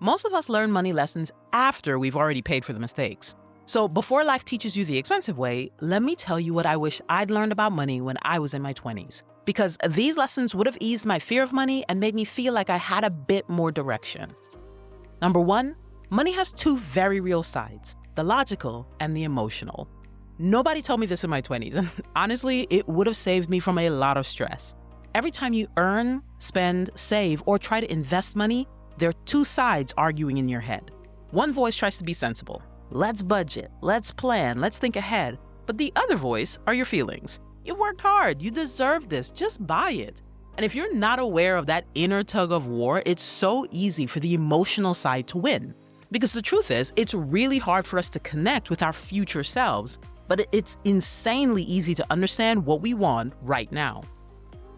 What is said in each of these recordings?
Most of us learn money lessons after we've already paid for the mistakes. So before life teaches you the expensive way, let me tell you what I wish I'd learned about money when I was in my 20s. Because these lessons would have eased my fear of money and made me feel like I had a bit more direction. Number one, money has two very real sides, the logical and the emotional. Nobody told me this in my 20s, and honestly, it would have saved me from a lot of stress. Every time you earn, spend, save, or try to invest money, there are two sides arguing in your head. One voice tries to be sensible. Let's budget, let's plan, let's think ahead. But the other voice are your feelings. You worked hard, you deserve this, just buy it. And if you're not aware of that inner tug of war, it's so easy for the emotional side to win. Because the truth is, it's really hard for us to connect with our future selves, but it's insanely easy to understand what we want right now.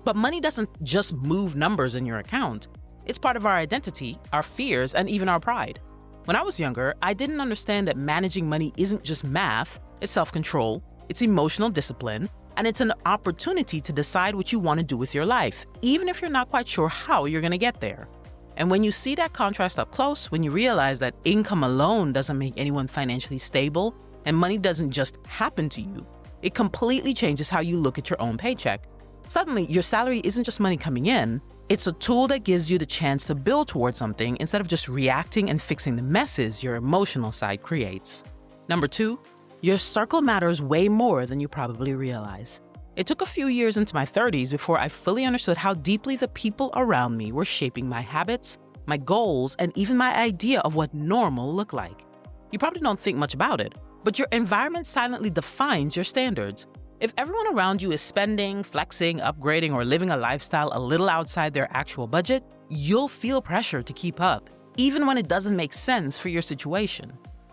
But money doesn't just move numbers in your account. It's part of our identity, our fears, and even our pride. When I was younger, I didn't understand that managing money isn't just math, it's self-control, it's emotional discipline, and it's an opportunity to decide what you want to do with your life, even if you're not quite sure how you're going to get there. And when you see that contrast up close, when you realize that income alone doesn't make anyone financially stable, and money doesn't just happen to you, it completely changes how you look at your own paycheck. Suddenly, your salary isn't just money coming in, it's a tool that gives you the chance to build towards something instead of just reacting and fixing the messes your emotional side creates. Number two, your circle matters way more than you probably realize. It took a few years into my 30s before I fully understood how deeply the people around me were shaping my habits, my goals, and even my idea of what normal looked like. You probably don't think much about it, but your environment silently defines your standards. If everyone around you is spending, flexing, upgrading, or living a lifestyle a little outside their actual budget, you'll feel pressure to keep up, even when it doesn't make sense for your situation.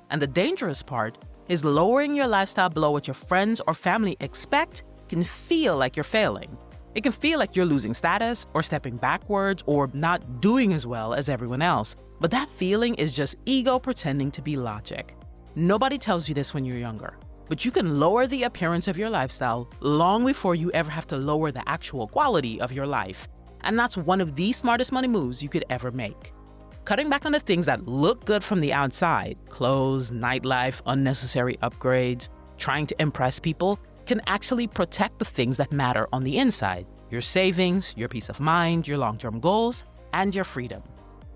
And the dangerous part is lowering your lifestyle below what your friends or family expect can feel like you're failing. It can feel like you're losing status or stepping backwards or not doing as well as everyone else. But that feeling is just ego pretending to be logic. Nobody tells you this when you're younger. But you can lower the appearance of your lifestyle long before you ever have to lower the actual quality of your life. And that's one of the smartest money moves you could ever make. Cutting back on the things that look good from the outside, clothes, nightlife, unnecessary upgrades, trying to impress people, can actually protect the things that matter on the inside: your savings, your peace of mind, your long-term goals, and your freedom.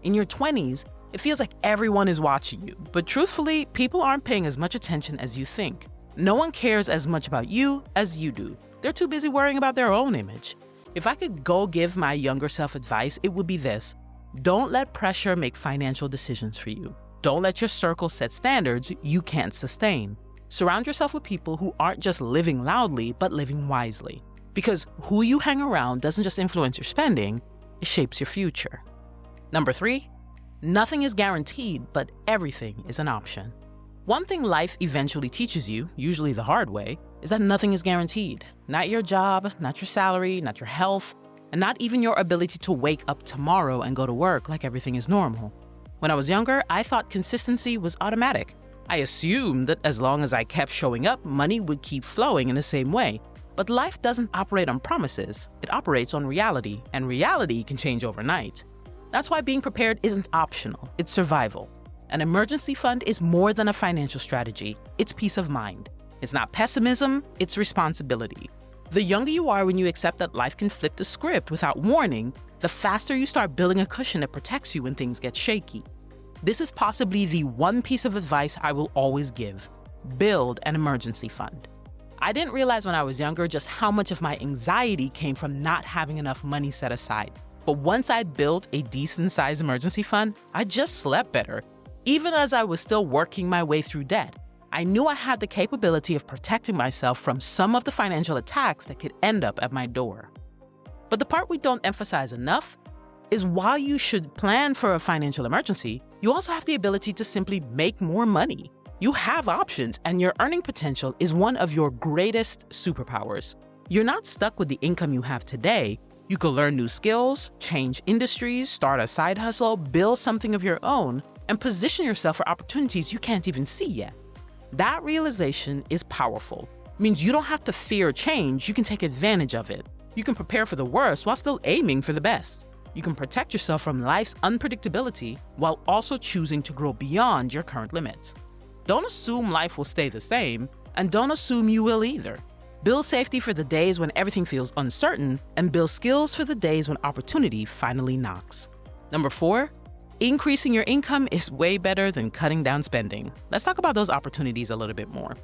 In your 20s, it feels like everyone is watching you, but truthfully, people aren't paying as much attention as you think. No one cares as much about you as you do. They're too busy worrying about their own image. If I could go give my younger self advice, it would be this: don't let pressure make financial decisions for you. Don't let your circle set standards you can't sustain. Surround yourself with people who aren't just living loudly, but living wisely. Because who you hang around doesn't just influence your spending, it shapes your future. Number three, nothing is guaranteed, but everything is an option. One thing life eventually teaches you, usually the hard way, is that nothing is guaranteed. Not your job, not your salary, not your health, and not even your ability to wake up tomorrow and go to work like everything is normal. When I was younger, I thought consistency was automatic. I assumed that as long as I kept showing up, money would keep flowing in the same way. But life doesn't operate on promises. It operates on reality, and reality can change overnight. That's why being prepared isn't optional, it's survival. An emergency fund is more than a financial strategy. It's peace of mind. It's not pessimism, it's responsibility. The younger you are when you accept that life can flip the script without warning, the faster you start building a cushion that protects you when things get shaky. This is possibly the one piece of advice I will always give: build an emergency fund. I didn't realize when I was younger just how much of my anxiety came from not having enough money set aside. But once I built a decent-sized emergency fund, I just slept better. Even as I was still working my way through debt, I knew I had the capability of protecting myself from some of the financial attacks that could end up at my door. But the part we don't emphasize enough is while you should plan for a financial emergency, you also have the ability to simply make more money. You have options, and your earning potential is one of your greatest superpowers. You're not stuck with the income you have today. You can learn new skills, change industries, start a side hustle, build something of your own, and position yourself for opportunities you can't even see yet. That realization is powerful. It means you don't have to fear change, you can take advantage of it. You can prepare for the worst while still aiming for the best. you can protect yourself from life's unpredictability while also choosing to grow beyond your current limits. Don't assume life will stay the same, and don't assume you will either. Build safety for the days when everything feels uncertain, and build skills for the days when opportunity finally knocks. Number 4, increasing your income is way better than cutting down spending. Let's talk about those opportunities a little bit more.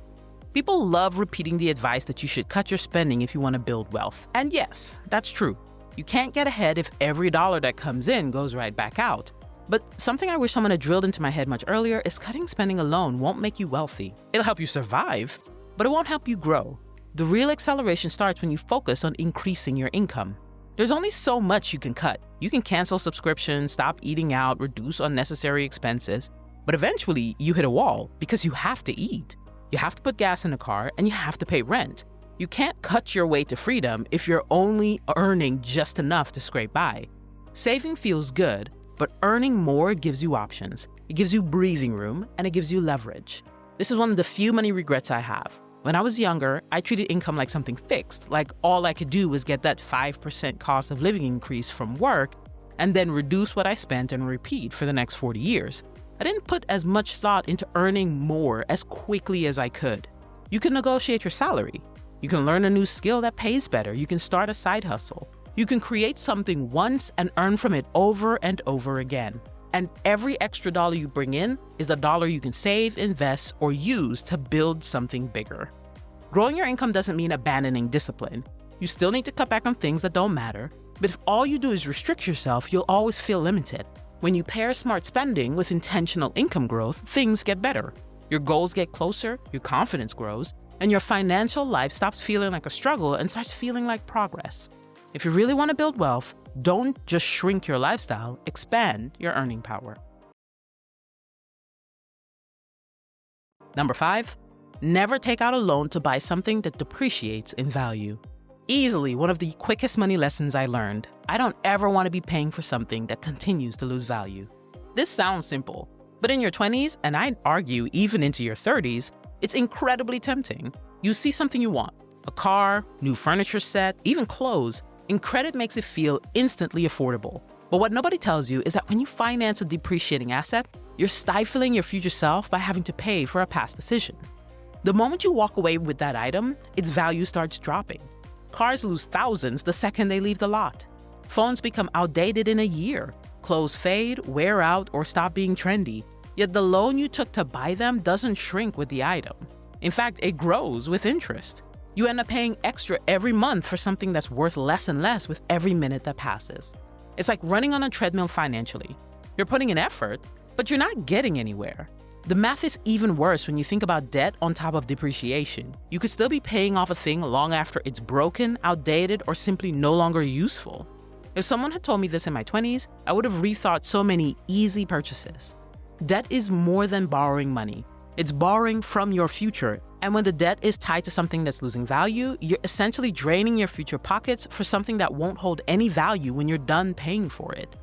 People love repeating the advice that you should cut your spending if you want to build wealth. And yes, that's true. You can't get ahead if every dollar that comes in goes right back out. But something I wish someone had drilled into my head much earlier is cutting spending alone won't make you wealthy. It'll help you survive, but it won't help you grow. The real acceleration starts when you focus on increasing your income. There's only so much you can cut. You can cancel subscriptions, stop eating out, reduce unnecessary expenses, but eventually you hit a wall because you have to eat. You have to put gas in the car and you have to pay rent. You can't cut your way to freedom if you're only earning just enough to scrape by. Saving feels good, but earning more gives you options. It gives you breathing room and it gives you leverage. This is one of the few money regrets I have. When I was younger, I treated income like something fixed, like all I could do was get that 5% cost of living increase from work and then reduce what I spent and repeat for the next 40 years. I didn't put as much thought into earning more as quickly as I could. You can negotiate your salary. You can learn a new skill that pays better. You can start a side hustle. You can create something once and earn from it over and over again. And every extra dollar you bring in is a dollar you can save, invest, or use to build something bigger. Growing your income doesn't mean abandoning discipline. You still need to cut back on things that don't matter, but if all you do is restrict yourself, you'll always feel limited. When you pair smart spending with intentional income growth, things get better. Your goals get closer, your confidence grows, and your financial life stops feeling like a struggle and starts feeling like progress. If you really want to build wealth, don't just shrink your lifestyle, expand your earning power. Number 5, never take out a loan to buy something that depreciates in value. Easily one of the quickest money lessons I learned. I don't ever want to be paying for something that continues to lose value. This sounds simple, but in your 20s, and I'd argue even into your 30s, it's incredibly tempting. You see something you want, a car, new furniture set, even clothes, and credit makes it feel instantly affordable. But what nobody tells you is that when you finance a depreciating asset, you're stifling your future self by having to pay for a past decision. The moment you walk away with that item, its value starts dropping. Cars lose thousands the second they leave the lot. Phones become outdated in a year. Clothes fade, wear out, or stop being trendy. Yet the loan you took to buy them doesn't shrink with the item. In fact, it grows with interest. You end up paying extra every month for something that's worth less and less with every minute that passes. It's like running on a treadmill financially. You're putting in effort, but you're not getting anywhere. The math is even worse when you think about debt on top of depreciation. You could still be paying off a thing long after it's broken, outdated, or simply no longer useful. If someone had told me this in my 20s, I would have rethought so many easy purchases. Debt is more than borrowing money. It's borrowing from your future. And when the debt is tied to something that's losing value, you're essentially draining your future pockets for something that won't hold any value when you're done paying for it.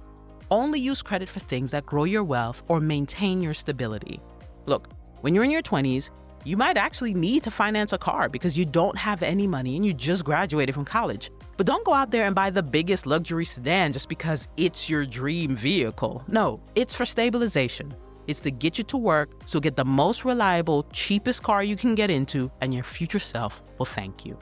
Only use credit for things that grow your wealth or maintain your stability. Look, when you're in your 20s, you might actually need to finance a car because you don't have any money and you just graduated from college. But don't go out there and buy the biggest luxury sedan just because it's your dream vehicle. No, it's for stabilization. It's to get you to work, so get the most reliable, cheapest car you can get into, and your future self will thank you.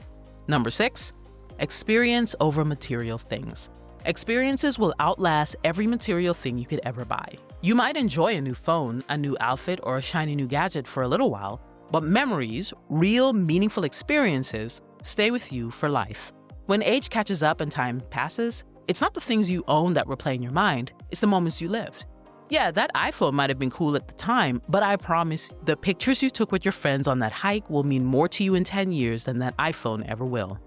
Number 6, experience over material things. Experiences will outlast every material thing you could ever buy. You might enjoy a new phone, a new outfit, or a shiny new gadget for a little while, but memories, real, meaningful experiences, stay with you for life. When age catches up and time passes, it's not the things you own that replay in your mind, it's the moments you lived. Yeah, that iPhone might have been cool at the time, but I promise the pictures you took with your friends on that hike will mean more to you in 10 years than that iPhone ever will.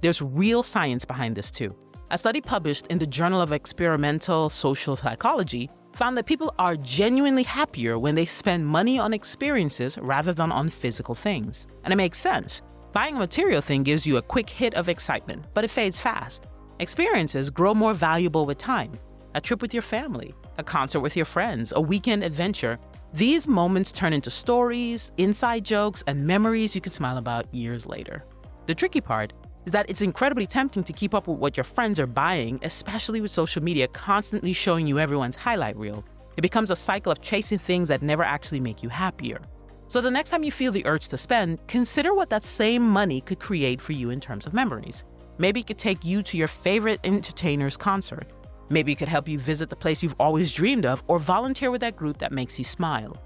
There's real science behind this too. A study published in the Journal of Experimental Social Psychology found that people are genuinely happier when they spend money on experiences rather than on physical things. And it makes sense. Buying a material thing gives you a quick hit of excitement, but it fades fast. Experiences grow more valuable with time. A trip with your family, a concert with your friends, a weekend adventure. These moments turn into stories, inside jokes, and memories you can smile about years later. The tricky part is that it's incredibly tempting to keep up with what your friends are buying, especially with social media constantly showing you everyone's highlight reel. It becomes a cycle of chasing things that never actually make you happier. So the next time you feel the urge to spend, consider what that same money could create for you in terms of memories. Maybe it could take you to your favorite entertainer's concert. Maybe it could help you visit the place you've always dreamed of or volunteer with that group that makes you smile.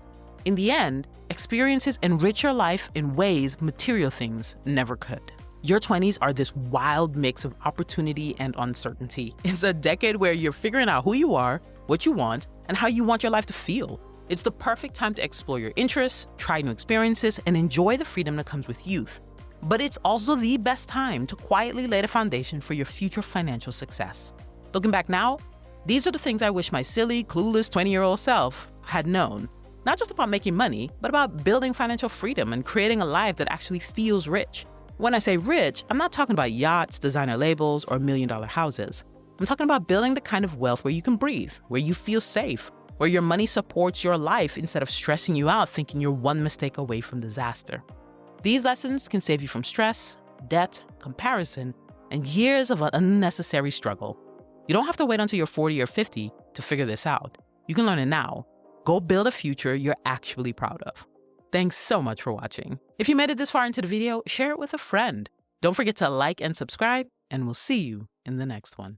In the end, experiences enrich your life in ways material things never could. Your 20s are this wild mix of opportunity and uncertainty. It's a decade where you're figuring out who you are, what you want, and how you want your life to feel. It's the perfect time to explore your interests, try new experiences, and enjoy the freedom that comes with youth. But it's also the best time to quietly lay the foundation for your future financial success. Looking back now, these are the things I wish my silly, clueless 20-year-old self had known. Not just about making money, but about building financial freedom and creating a life that actually feels rich. When I say rich, I'm not talking about yachts, designer labels, or million-dollar houses. I'm talking about building the kind of wealth where you can breathe, where you feel safe, where your money supports your life instead of stressing you out thinking you're one mistake away from disaster. These lessons can save you from stress, debt, comparison, and years of unnecessary struggle. You don't have to wait until you're 40 or 50 to figure this out. You can learn it now. Go build a future you're actually proud of. Thanks so much for watching. If you made it this far into the video, share it with a friend. Don't forget to like and subscribe, and we'll see you in the next one.